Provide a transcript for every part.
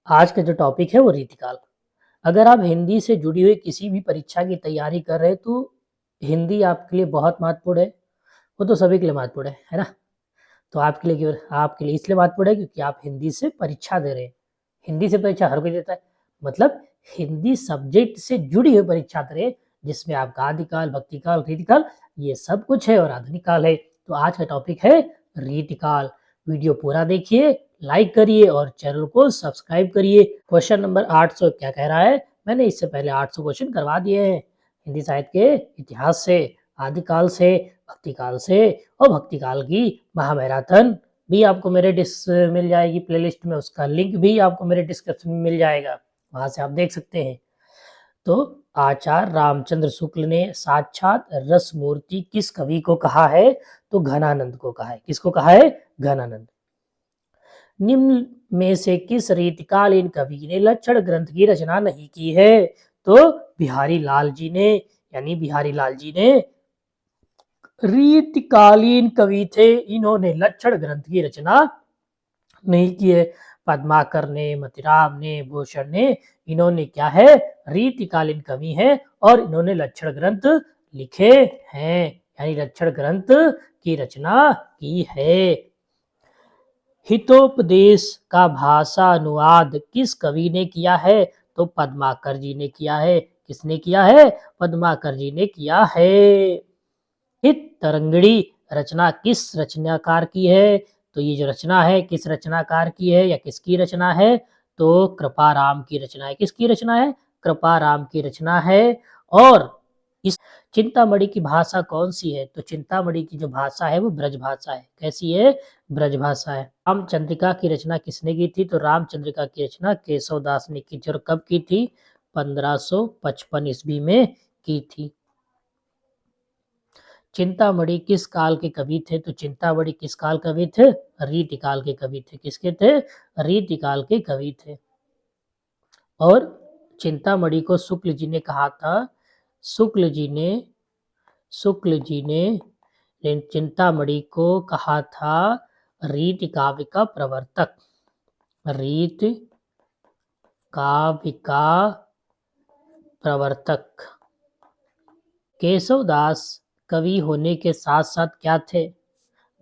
आज का जो टॉपिक है वो रीतिकाल। अगर आप हिंदी से जुड़ी हुई किसी भी परीक्षा की तैयारी कर रहे हैं तो हिंदी आपके लिए बहुत महत्वपूर्ण है। वो तो सभी के लिए महत्वपूर्ण है ना? तो आपके लिए इसलिए महत्वपूर्ण है क्योंकि आप हिंदी से परीक्षा दे रहे हैं। हिंदी से परीक्षा हर कोई देता है। मतलब हिंदी सब्जेक्ट से जुड़ी हुई परीक्षा दे रहे हैं जिसमें आपका आदिकाल, भक्तिकाल, रीतिकाल ये सब कुछ है और आधुनिक काल है। तो आज का टॉपिक है रीतिकाल। वीडियो पूरा देखिए, लाइक करिए और चैनल को सब्सक्राइब करिए। क्वेश्चन नंबर 800 क्या कह रहा है? मैंने इससे पहले 800 क्वेश्चन करवा दिए हैं हिंदी साहित्य के इतिहास से, आदिकाल से, भक्तिकाल से और भक्तिकाल की महामैराथन भी आपको मेरे मिल जाएगी प्लेलिस्ट में। उसका लिंक भी आपको मेरे डिस्क्रिप्शन में मिल जाएगा, वहां से आप देख सकते हैं। तो आचार्य रामचंद्र शुक्ल ने साक्षात रस मूर्ति किस कवि को कहा है? तो घनानंद को कहा है। किसको कहा है? घनानंद। निम्न में से किस रीतिकालीन कवि ने लक्षण ग्रंथ की रचना नहीं की है? तो बिहारी लाल जी ने, यानी बिहारी लाल जी ने रीतिकालीन कवि थे। इन्होंने लक्षण ग्रंथ की रचना नहीं की है। पद्माकर ने, मतिराम ने, भूषण ने, इन्होंने क्या है? रीतिकालीन कवि हैं और इन्होंने लक्षण ग्रंथ लिखे हैं, यानी लक्षण ग्रंथ की रचना की है। हितोपदेश का भाषा अनुवाद किस कवि ने किया है? तो पद्माकर जी ने किया है। किसने किया है? पद्माकर जी ने किया है। हित तरंगिणी रचना किस रचनाकार की है? तो ये जो रचना है किस रचनाकार की है या किसकी रचना है? तो कृपाराम की रचना है। किसकी रचना है? कृपाराम की रचना है। और इस चिंतामणि की भाषा कौन सी है? तो चिंतामणि की जो भाषा है वो ब्रज भाषा है। कैसी है? ब्रज भाषा है। रामचंद्रिका की रचना किसने की थी? तो रामचंद्रिका की रचना केशव दास ने की थी। और कब की थी? 1555 ईस्वी में की थी। चिंतामणि किस काल के कवि थे? तो चिंतामणि किस काल कवि थे? रीतिकाल के कवि थे। किसके थे? रीतिकाल के कवि थे। और चिंतामणि को शुक्ल जी ने कहा था, शुक्ल जी ने चिंतामणि को कहा था रीति काव्य का प्रवर्तक। रीति काव्य का प्रवर्तक। केशवदास कवि होने के साथ साथ क्या थे?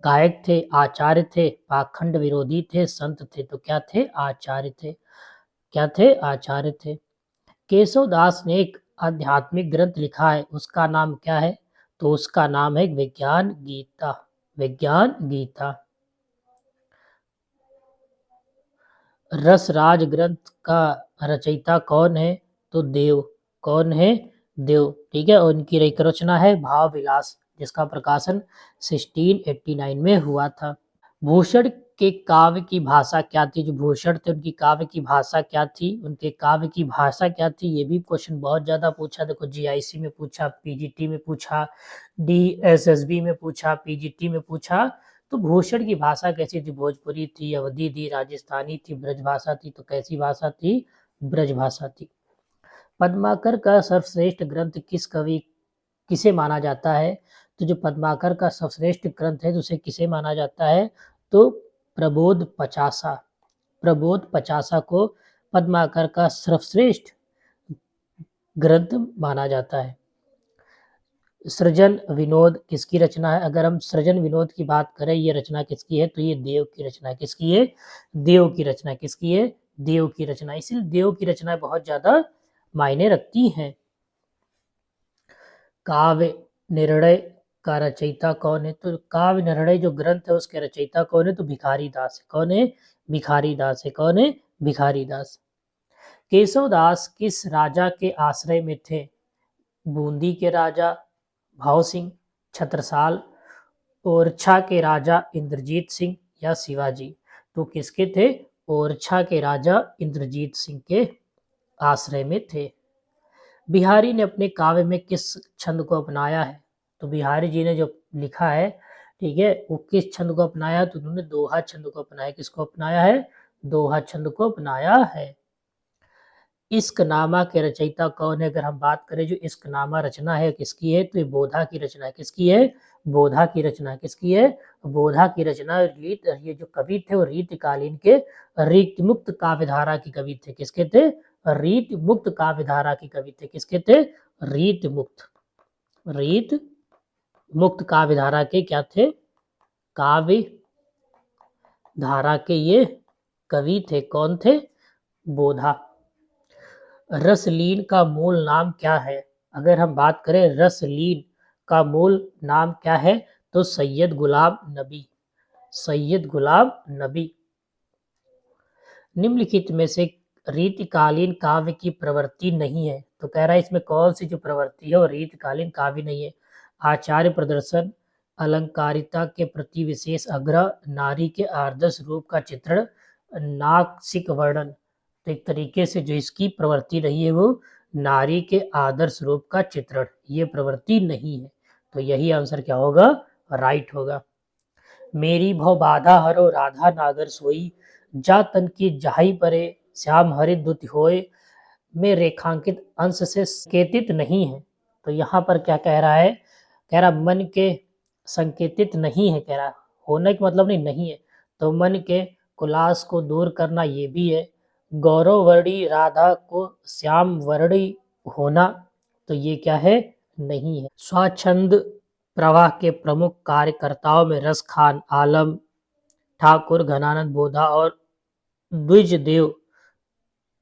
गायक थे, आचार्य थे, पाखंड विरोधी थे, संत थे। तो क्या थे? आचार्य थे। क्या थे? आचार्य थे। केशवदास ने एक आध्यात्मिक ग्रंथ लिखा है, उसका नाम क्या है? तो उसका नाम है विज्ञान गीता। विज्ञान गीता। रसराज ग्रंथ का रचयिता कौन है? तो देव। कौन है? देव। ठीक है। और उनकी एक रचना है भाव विलास, जिसका प्रकाशन 1689 में हुआ था। भूषण के काव्य की भाषा क्या थी? जो भूषण थे उनकी काव्य की भाषा क्या थी? उनके काव्य की भाषा क्या थी? ये भी क्वेश्चन बहुत ज्यादा पूछा। देखो जीआईसी में पूछा, पीजीटी में पूछा, डीएसएसबी में पूछा, पीजीटी में पूछा। तो भूषण की भाषा कैसी थी? भोजपुरी थी, अवधी थी, राजस्थानी थी, ब्रज भाषा थी। तो कैसी भाषा थी? ब्रज भाषा थी। पद्माकर का सर्वश्रेष्ठ ग्रंथ किसे माना जाता है? तो जो पद्माकर का सर्वश्रेष्ठ ग्रंथ है तो उसे किसे माना जाता है? तो प्रबोध पचासा। प्रबोध पचासा को पद्माकर का सर्वश्रेष्ठ ग्रंथ माना जाता है। सृजन विनोद किसकी रचना है? अगर हम सृजन विनोद की बात करें, ये रचना किसकी है? तो ये देव की रचना है। किसकी है? देव की रचना। किसकी है? देव की रचना। इसलिए देव की रचना बहुत ज्यादा मायने रखती हैं। काव्य निर्णय का रचयिता कौन है? तो काव्य निर्णय जो ग्रंथ है उसके रचयिता कौन है? तो भिखारी दास है। कौन है? भिखारी दास है। कौन है? भिखारी दास। केशवदास किस राजा के आश्रय में थे? बूंदी के राजा भाव सिंह, छत्रसाल, ओरछा के राजा इंद्रजीत सिंह या शिवाजी? तो किसके थे? ओरछा के राजा इंद्रजीत सिंह के आश्रय में थे। बिहारी ने अपने काव्य में किस छंद को अपनाया है? तो बिहारी जी ने जो लिखा है, ठीक है, वो किस छंद को अपनाया? तो उन्होंने दोहा छंद को अपनाया। किसको अपनाया है? दोहा छंद को अपनाया है। इश्कनामा के रचयिता कौन है? अगर हम बात करें जो इश्कनामा रचना है किसकी है? तो ये बोधा की रचना है। किसकी है? बोधा की रचना, किसकी है? बोधा की रचना। ये जो कवि थे वो रीतिकालीन के रीत मुक्त काव्यधारा के कवि थे। किसके थे? रीत मुक्त काव्यधारा के कवि थे। किसके थे? रीत मुक्त काव्यधारा के क्या थे? काव्य धारा के ये कवि थे। कौन थे? बोधा। रसलीन का मूल नाम क्या है? अगर हम बात करें रसलीन का मूल नाम क्या है, तो सैयद गुलाम नबी। सैयद गुलाम नबी। निम्नलिखित में से रीतिकालीन काव्य की प्रवृत्ति नहीं है, तो कह रहा है इसमें कौन सी जो प्रवृत्ति है वो रीतिकालीन काव्य नहीं है? आचार्य प्रदर्शन, अलंकारिता के प्रति विशेष आग्रह, नारी के आदर्श रूप का चित्रण, नासिक वर्णन। तो एक तरीके से जो इसकी प्रवृत्ति रही है वो नारी के आदर्श रूप का चित्रण, ये प्रवृत्ति नहीं है। तो यही आंसर क्या होगा? राइट होगा। मेरी भव बाधा हरो राधा नागर सोई, जा तन की जाही परे श्याम हरि दुति होए, में रेखांकित अंश से संकेतित नहीं है। तो यहाँ पर क्या कह रहा है? कह रहा मन के संकेतित नहीं है, कह रहा होने का मतलब नहीं है। तो मन के कुलास को दूर करना ये भी है। गौरव वर्णी राधा को श्याम वर्णी होना, तो ये क्या है? नहीं है। स्वच्छंद प्रवाह के प्रमुख कार्यकर्ताओं में रस खान, आलम, ठाकुर, घनानंद, बोधा और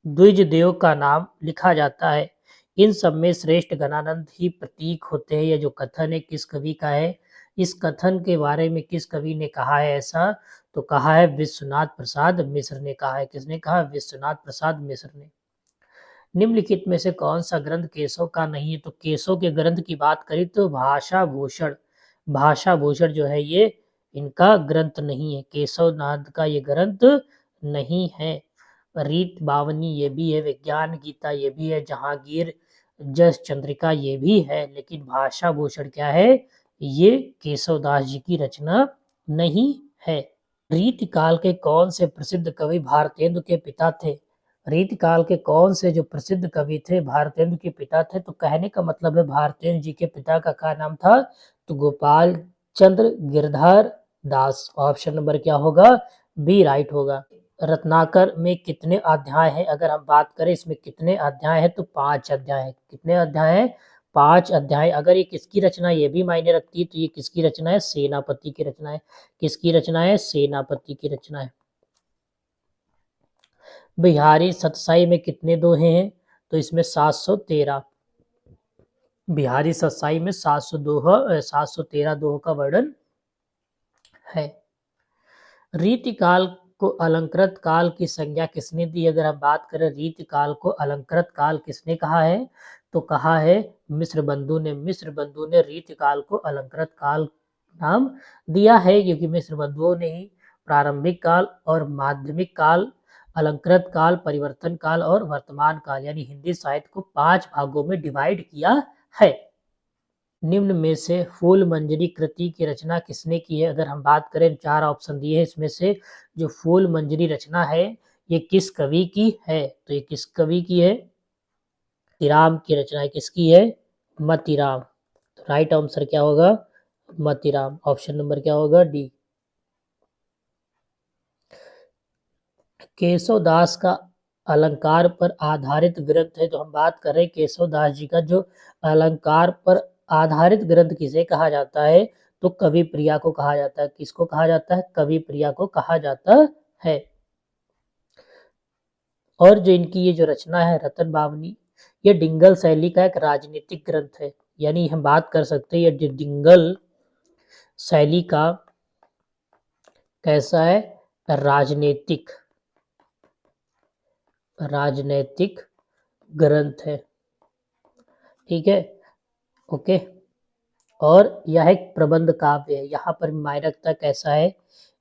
द्विजदेव का नाम लिखा जाता है। इन सब में श्रेष्ठ घनानंद ही प्रतीक होते हैं। यह जो कथन है किस कवि का है? इस कथन के बारे में किस कवि ने कहा है ऐसा? तो कहा है विश्वनाथ प्रसाद मिश्र ने कहा है। किसने कहा? विश्वनाथ प्रसाद मिश्र ने। निम्नलिखित में से कौन सा ग्रंथ केशव का नहीं है? तो केशव के ग्रंथ की बात करें तो भाषा भूषण जो है ये इनका ग्रंथ नहीं है। केशव नाथ का ये ग्रंथ नहीं है। रीत बावनी ये भी है, विज्ञान गीता ये भी है, जहांगीर जस चंद्रिका ये भी है, लेकिन भाषा भूषण क्या है? ये केशवदास जी की रचना नहीं है। रीतिकाल के कौन से प्रसिद्ध कवि भारतेंदु के पिता थे? रीतिकाल के कौन से जो प्रसिद्ध कवि थे भारतेंदु के पिता थे? तो कहने का मतलब है भारतेंदु जी के पिता का क्या नाम था? तो गोपाल चंद्र गिरधर दास। ऑप्शन नंबर क्या होगा? बी राइट होगा। रत्नाकर में कितने अध्याय हैं? अगर हम बात करें इसमें कितने अध्याय हैं, तो 5 अध्याय हैं। कितने अध्याय हैं? 5 अध्याय। अगर ये किसकी रचना ये भी मायने रखती है, तो ये किसकी रचना है? सेनापति की रचना है। किसकी रचना है? सेनापति की रचना है। बिहारी सतसाई में कितने दोहे हैं? तो इसमें 713। बिहारी सतसाई में 713 दोहों का वर्णन है। रीतिकाल को अलंकृत काल की संज्ञा किसने दी? अगर हम बात करें रीतिकाल को अलंकृत काल किसने कहा है, तो कहा है मिश्र बंधु ने रीतिकाल को अलंकृत काल नाम दिया है, क्योंकि मिश्र बंधुओं ने ही प्रारंभिक काल और माध्यमिक काल, अलंकृत काल, परिवर्तन काल और वर्तमान काल यानी हिंदी साहित्य को 5 भागों में डिवाइड किया है। निम्न में से फूल मंजरी कृति की रचना किसने की है? अगर हम बात करें 4 ऑप्शन दिए हैं, इसमें से जो फूल मंजरी रचना है ये किस कवि की है? तो ये किस कवि की है? मतीराम की रचना है। किसकी है? मतीराम। तो राइट आंसर क्या होगा? मतीराम। ऑप्शन नंबर क्या होगा? डी। केशवदास का अलंकार पर आधारित ग्रंथ है। तो हम बात कर रहे हैं केशवदास जी का जो अलंकार पर आधारित ग्रंथ किसे कहा जाता है? तो कवि प्रिया को कहा जाता है। किसको कहा जाता है? कवि प्रिया को कहा जाता है। और जो इनकी ये जो रचना है रतन बावनी, ये डिंगल शैली का एक राजनीतिक ग्रंथ है। यानी हम बात कर सकते हैं ये डिंगल शैली का कैसा है? राजनैतिक ग्रंथ है। ठीक है, ओके। और यह एक प्रबंध काव्य है। यहाँ पर मायने रखता कैसा है?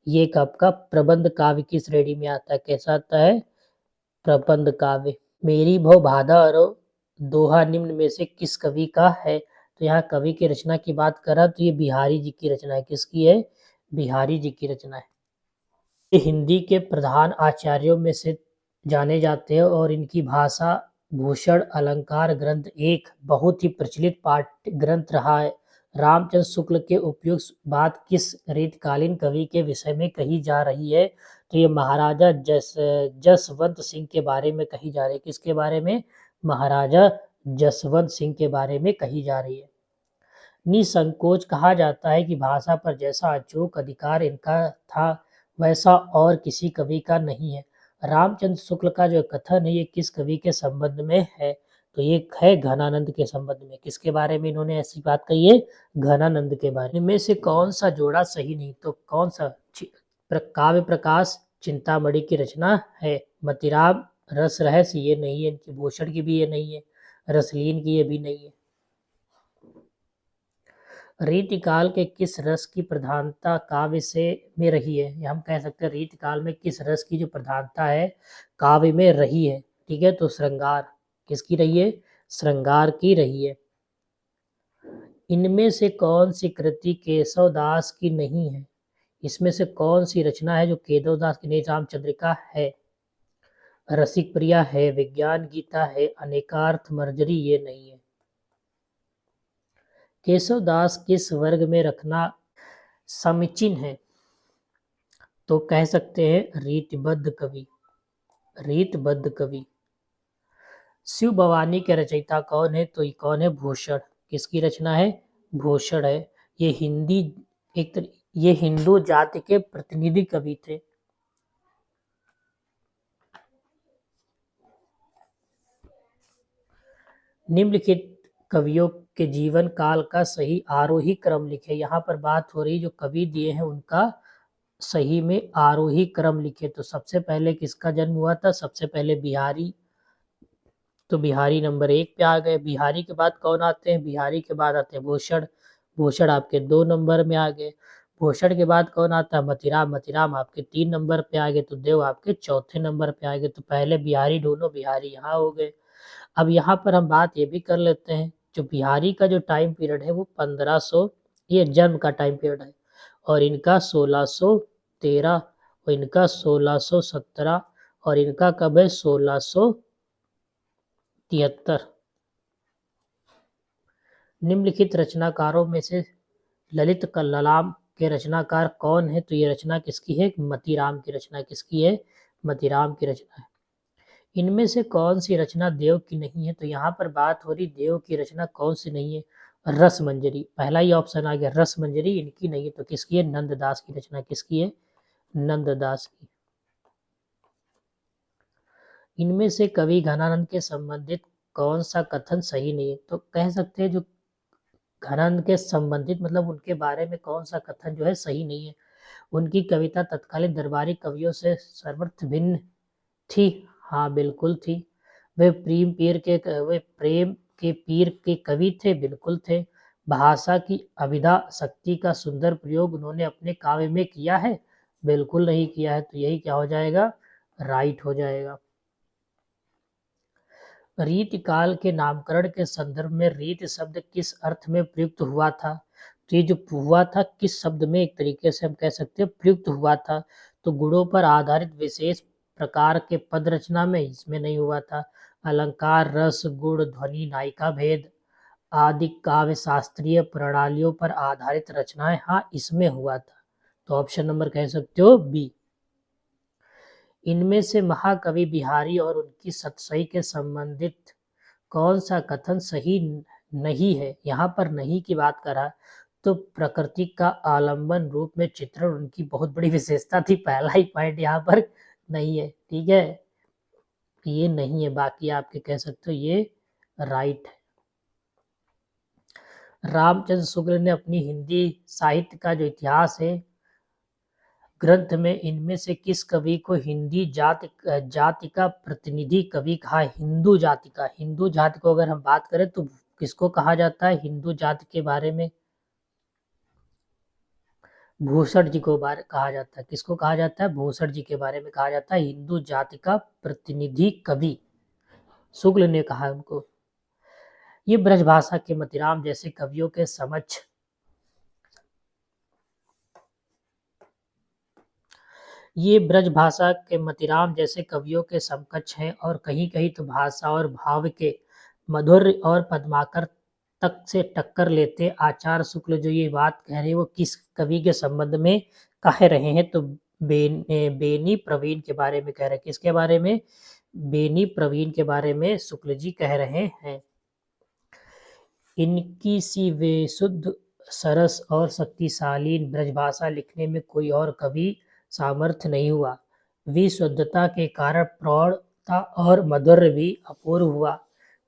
ये एक आपका प्रबंध काव्य की श्रेणी में आता है। कैसा आता है? प्रबंध काव्य। मेरी भव बाधा हरो दोहा निम्न में से किस कवि का है? तो यहाँ कवि की रचना की बात करा तो ये बिहारी जी की रचना है। किसकी है? बिहारी जी की रचना है। ये हिंदी के प्रधान आचार्यों में से जाने जाते हैं और इनकी भाषा भूषण अलंकार ग्रंथ एक बहुत ही प्रचलित पाठ्य ग्रंथ रहा है। रामचंद्र शुक्ल के उपयुक्त बात किस रीतकालीन कवि के विषय में कही जा रही है? तो ये महाराजा जसवंत सिंह के बारे में कही जा रही है। किसके बारे में? महाराजा जसवंत सिंह के बारे में कही जा रही है। निसंकोच कहा जाता है कि भाषा पर जैसा अचूक अधिकार इनका था, वैसा और किसी कवि का नहीं है। रामचंद्र शुक्ल का जो कथन है, ये किस कवि के संबंध में है? तो ये है घनानंद के संबंध में। किसके बारे में इन्होंने ऐसी बात कही है? घनानंद के बारे में। से कौन सा जोड़ा सही नहीं? तो कौन सा? काव्य प्रकाश चिंतामणि की रचना है। मतिराम रस रहस्य ये नहीं है इनकी। भूषण की भी ये नहीं है। रसलीन की ये भी नहीं है। रीतिकाल के किस रस की प्रधानता काव्य से में रही है? ये हम कह सकते हैं रीतिकाल में किस रस की जो प्रधानता है काव्य में रही है। ठीक है, तो श्रृंगार। किसकी रही है? श्रृंगार की रही है। इनमें से कौन सी कृति केशव दास की नहीं है? इसमें से कौन सी रचना है जो केशव दास की नहीं? रामचंद्रिका है, रसिक प्रिया है, विज्ञान गीता है, अनेकार्थ मर्जरी ये नहीं है। केशव दास किस वर्ग में रखना समीचीन है? तो कह सकते हैं रीतबद्ध कवि। रीतबद्ध कवि। शिव भवानी के रचयिता कौन है? तो ये कौन है? भूषण। किसकी रचना है? भूषण है। ये ये हिंदू जाति के प्रतिनिधि कवि थे। निम्नलिखित कवियों के जीवन काल का सही आरोही क्रम लिखे। यहाँ पर बात हो रही जो कवि दिए हैं उनका सही में आरोही क्रम लिखे। तो सबसे पहले किसका जन्म हुआ था? सबसे पहले बिहारी। तो बिहारी नंबर 1 पे आ गए। बिहारी के बाद कौन आते हैं? बिहारी के बाद आते हैं भूषण। भूषण आपके 2 नंबर में आ गए। भूषण के बाद कौन आता है? मतिराम। मतिराम आपके 3 नंबर पे आ गए। तो देव आपके चौथे नंबर पे आ गए। तो पहले बिहारी, दोनों बिहारी यहाँ हो गए। अब यहाँ पर हम बात ये भी कर लेते हैं, जो बिहारी का जो टाइम पीरियड है वो 1500, ये जन्म का टाइम पीरियड है, और इनका 1613 और इनका 1617 और इनका कब है? 1673। निम्नलिखित रचनाकारों में से ललित कल्लाम के रचनाकार कौन है? तो ये रचना किसकी है? मतीराम की रचना। किसकी है? मतीराम की रचना है। इनमें से कौन सी रचना देव की नहीं है? तो यहाँ पर बात हो रही देव की रचना कौन सी नहीं है? रस मंजरी। पहला ही ऑप्शन आ गया, रस मंजरी इनकी नहीं है। तो किसकी है? नंददास की रचना। किसकी है? नंददास की। इनमें से कवि घनानंद के संबंधित कौन सा कथन सही नहीं है? तो कह सकते हैं जो घनानंद के संबंधित मतलब उनके बारे में कौन सा कथन जो है सही नहीं है। उनकी कविता तत्कालीन दरबारी कवियों से सर्वत्र भिन्न थी। हाँ, बिल्कुल थी। वे प्रेम के पीर के कवि थे। बिल्कुल थे। भाषा की अभिधा शक्ति का सुंदर प्रयोग उन्होंने अपने काव्य में किया है? बिल्कुल नहीं किया है। तो यही क्या हो जाएगा? राइट हो जाएगा। रीति काल के नामकरण के संदर्भ में रीति शब्द किस अर्थ में प्रयुक्त हुआ था? तो ये जो हुआ था किस शब्द में, एक तरीके से हम कह सकते हैं प्रयुक्त हुआ था। तो गुणों पर आधारित विशेष प्रकार के पद रचना में इसमें नहीं हुआ था। अलंकार, रस, गुण, ध्वनि, नायिका भेद आदि काव्य शास्त्रीय प्रणालियों पर आधारित रचनाएं, हाँ इसमें हुआ था। तो ऑप्शन नंबर कह सकते हो बी। इनमें से महाकवि बिहारी और उनकी सतसई के संबंधित कौन सा कथन सही नहीं है? यहाँ पर नहीं की बात करा तो प्रकृति का आलम्बन रूप में चित्रण उनकी बहुत बड़ी विशेषता थी। पहला ही पॉइंट यहाँ पर नहीं है। ठीक है, ये नहीं है। बाकी आपके कह सकते हो ये राइट है। रामचंद्र शुक्ल ने अपनी हिंदी साहित्य का जो इतिहास है ग्रंथ में इनमें से किस कवि को हिंदी जाति का प्रतिनिधि कवि कहा? हिंदू जाति का। हिंदू जाति को अगर हम बात करें तो किसको कहा जाता है हिंदू जाति के बारे में? भूषण जी को कहा जाता है। किसको कहा जाता है? भूषण जी के बारे में कहा जाता है हिंदू जाति का प्रतिनिधि कवि। शुक्ल ने कहा उनको। ये ब्रजभाषा के मतिराम जैसे कवियों के समक्ष ये ब्रजभाषा के मतिराम जैसे कवियों के समकक्ष हैं और कहीं कहीं तो भाषा और भाव के मधुर और पद्माकर तक से टक्कर लेते आचार्य शुक्ल जो ये बात कह रहे हैं वो किस कवि के संबंध में कह रहे हैं? तो बेनी प्रवीण के बारे में कह रहे हैं। किसके बारे में? बेनी प्रवीण के बारे में शुक्ल जी कह रहे हैं। इनकी सी बेसुध सरस और शक्तिशाली ब्रजभाषा लिखने में कोई और कवि सामर्थ्य नहीं हुआ। विशुद्धता के कारण प्रौढ़ता और माधुर्य भी अपूर्व हुआ।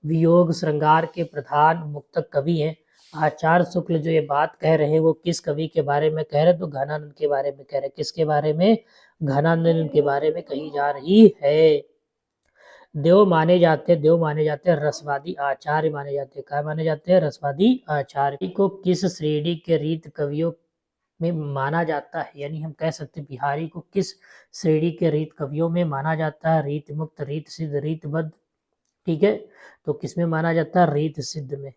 वियोग श्रृंगार के प्रधान मुक्तक कवि हैं। आचार्य शुक्ल जो ये बात कह रहे हैं वो किस कवि के बारे में कह रहे हैं? तो घनानंद के बारे में कह रहे हैं। किसके बारे में? घनानंद के बारे में कही जा रही है। देव माने जाते हैं रसवादी आचार्य माने जाते हैं। क्या माने जाते हैं? रसवादी आचार्य। को किस श्रेणी के रीत कवियों में माना जाता है? यानी हम कह सकते हैं बिहारी को किस श्रेणी के रीत कवियों में माना जाता है? रीत मुक्त, रीत सिद्ध, रीतबद्ध। ठीक है, तो किसमें माना जाता है? रीत सिद्ध में।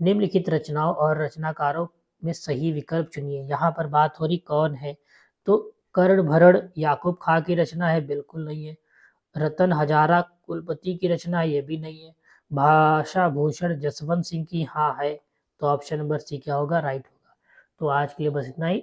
निम्नलिखित रचनाओं और रचनाकारों में सही विकल्प चुनिए। यहाँ पर बात हो रही कौन है? तो कर्ण भरण याकूब खां की रचना है, बिल्कुल नहीं है। रतन हजारा कुलपति की रचना है, ये भी नहीं है। भाषा भूषण जसवंत सिंह की, हाँ है। तो ऑप्शन नंबर सी क्या होगा? राइट होगा। तो आज के लिए बस इतना ही।